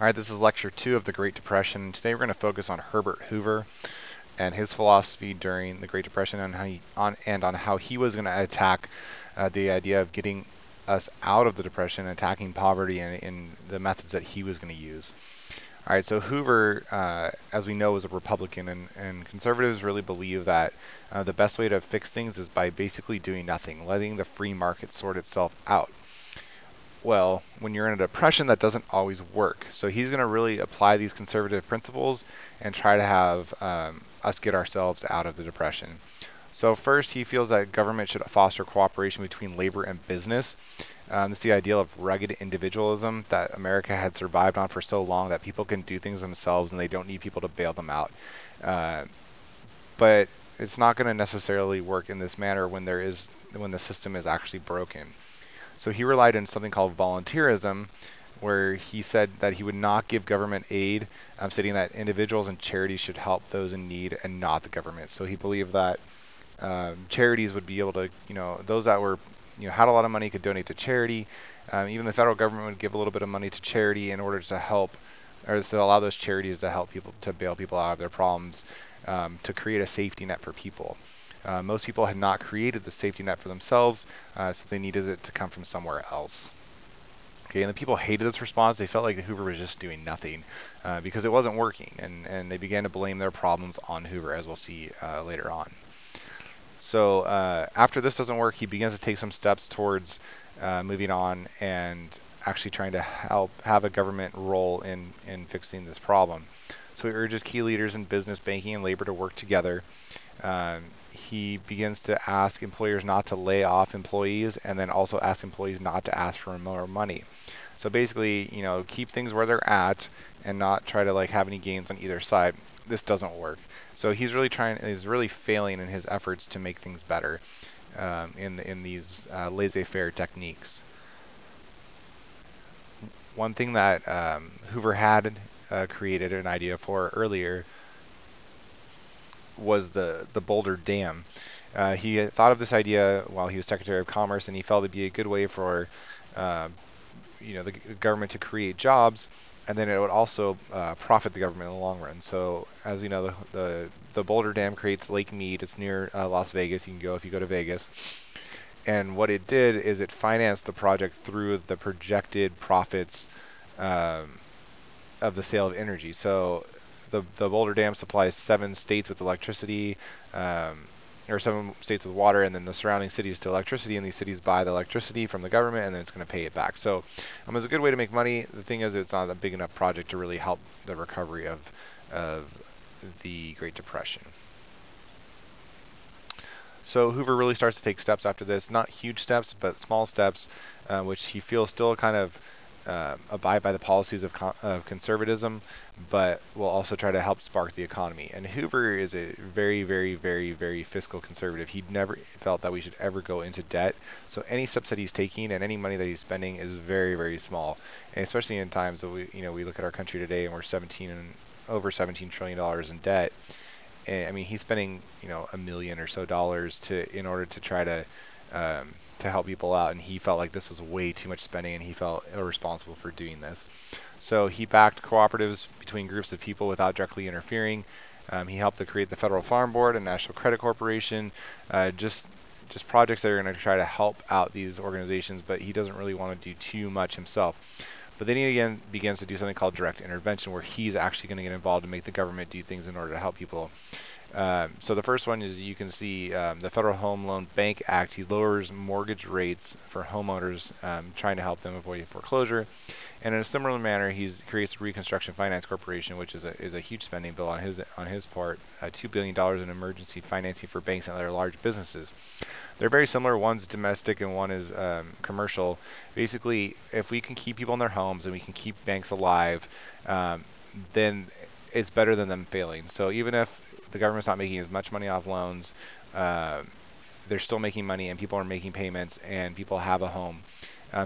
All right, this is lecture 2 of the Great Depression. Today we're going to focus on Herbert Hoover and his philosophy during the Great Depression and on how he was going to attack the idea of getting us out of the Depression, attacking poverty in the methods that he was going to use. All right, so Hoover, as we know, was a Republican, and conservatives really believe that the best way to fix things is by basically doing nothing, letting the free market sort itself out. Well, when you're in a depression, that doesn't always work. So he's going to really apply these conservative principles and try to have us get ourselves out of the depression. So first, he feels that government should foster cooperation between labor and business. This is the ideal of rugged individualism that America had survived on for so long, that people can do things themselves and they don't need people to bail them out. But it's not going to necessarily work in this manner when the system is actually broken. So he relied on something called volunteerism, where he said that he would not give government aid, stating that individuals and charities should help those in need and not the government. So he believed that charities would be able to, those that were, had a lot of money could donate to charity. Even the federal government would give a little bit of money to charity in order to help, or to allow those charities to help people, to bail people out of their problems, to create a safety net for people. Most people had not created the safety net for themselves, so they needed it to come from somewhere else. Okay, and the people hated this response. They felt like Hoover was just doing nothing because it wasn't working, and they began to blame their problems on Hoover, as we'll see later on. So after this doesn't work, he begins to take some steps towards moving on and actually trying to have a government role in fixing this problem. So he urges key leaders in business, banking, and labor to work together. He begins to ask employers not to lay off employees, and then also ask employees not to ask for more money. So basically, keep things where they're at and not try to have any gains on either side. This doesn't work. So he's really failing in his efforts to make things better in these laissez-faire techniques. One thing that Hoover had created an idea for earlier was the Boulder Dam. He had thought of this idea while he was Secretary of Commerce, and he felt it'd be a good way for the government to create jobs, and then it would also profit the government in the long run. So as we know, the Boulder Dam creates Lake Mead. It's near Las Vegas. You can go if you go to Vegas. And what it did is it financed the project through the projected profits of the sale of energy. So the Boulder Dam supplies 7 states with electricity, or 7 states with water, and then the surrounding cities to electricity, and these cities buy the electricity from the government, and then it's going to pay it back. So it's a good way to make money. The thing is, it's not a big enough project to really help the recovery of the Great Depression. So Hoover really starts to take steps after this, not huge steps, but small steps, which he feels still kind of abide by the policies of conservatism, but will also try to help spark the economy. And Hoover is a very, very, very, very fiscal conservative. He never felt that we should ever go into debt. So any steps that he's taking and any money that he's spending is very, very small. And especially in times that we look at our country today and we're over $17 trillion in debt. And, he's spending $1 million or so in order to try to help people out, and he felt like this was way too much spending, and he felt irresponsible for doing this. So he backed cooperatives between groups of people without directly interfering. He helped to create the Federal Farm Board and National Credit Corporation, just projects that are going to try to help out these organizations, but he doesn't really want to do too much himself. But then he again begins to do something called direct intervention, where he's actually going to get involved and make the government do things in order to help people. So the first one is, you can see the Federal Home Loan Bank Act. He lowers mortgage rates for homeowners, trying to help them avoid foreclosure. And in a similar manner, he creates the Reconstruction Finance Corporation, which is a huge spending bill on his part, $2 billion in emergency financing for banks and other large businesses. They're very similar. One's domestic and one is commercial. Basically, if we can keep people in their homes and we can keep banks alive, then it's better than them failing. So even if the government's not making as much money off loans, they're still making money, and people are making payments, and people have a home.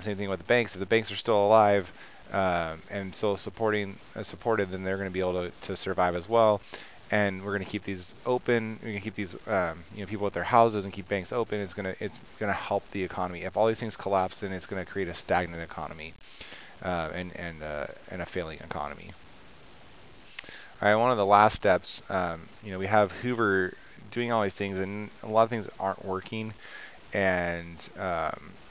Same thing with the banks. If the banks are still alive and still supported, then they're going to be able to survive as well. And we're going to keep these open. We're going to keep these people at their houses and keep banks open. It's going to help the economy. If all these things collapse, then it's going to create a stagnant economy. and a failing economy. All right, one of the last steps, we have Hoover doing all these things, and a lot of things aren't working, and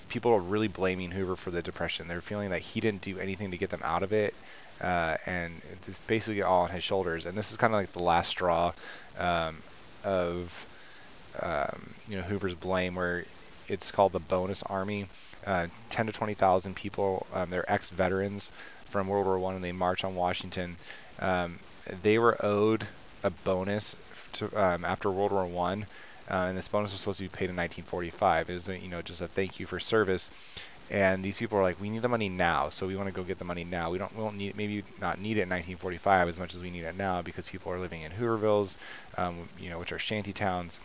people are really blaming Hoover for the Depression. They're feeling that he didn't do anything to get them out of it, and it's basically all on his shoulders. And this is kind of like the last straw of Hoover's blame, where it's called the bonus army. 10 to 20,000 people. They're ex-veterans from World War I, and they march on Washington. They were owed a bonus after World War I, and this bonus was supposed to be paid in 1945. It was just a thank you for service. And these people are like, we need the money now, so we want to go get the money now. We won't need, maybe not need it in 1945 as much as we need it now, because people are living in Hoovervilles, which are shanty towns,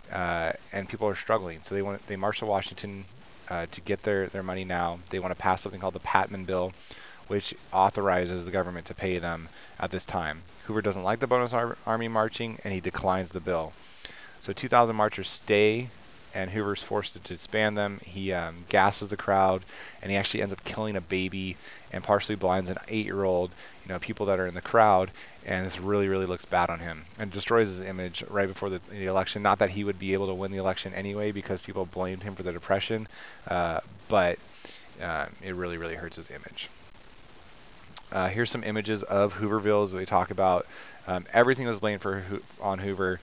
and people are struggling. So they march to Washington to get their money now. They want to pass something called the Patman Bill, which authorizes the government to pay them at this time. Hoover doesn't like the bonus army marching, and he declines the bill. So 2,000 marchers stay, and Hoover's forced to disband them. He gasses the crowd, and he actually ends up killing a baby and partially blinds an 8-year-old, people that are in the crowd, and this really, really looks bad on him and destroys his image right before the election. Not that he would be able to win the election anyway, because people blamed him for the Depression, but it really, really hurts his image. Here's some images of Hoovervilles that we talk about. Everything was blamed on Hoover.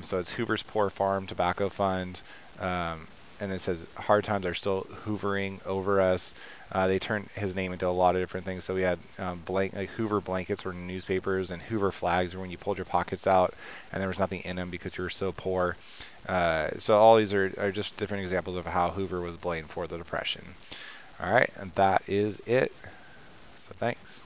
So it's Hoover's Poor Farm Tobacco Fund, and it says hard times are still hoovering over us. They turned his name into a lot of different things. So we had Hoover blankets were in newspapers, and Hoover flags were when you pulled your pockets out and there was nothing in them because you were so poor. So all these are just different examples of how Hoover was blamed for the Depression. All right, and that is it. So thanks.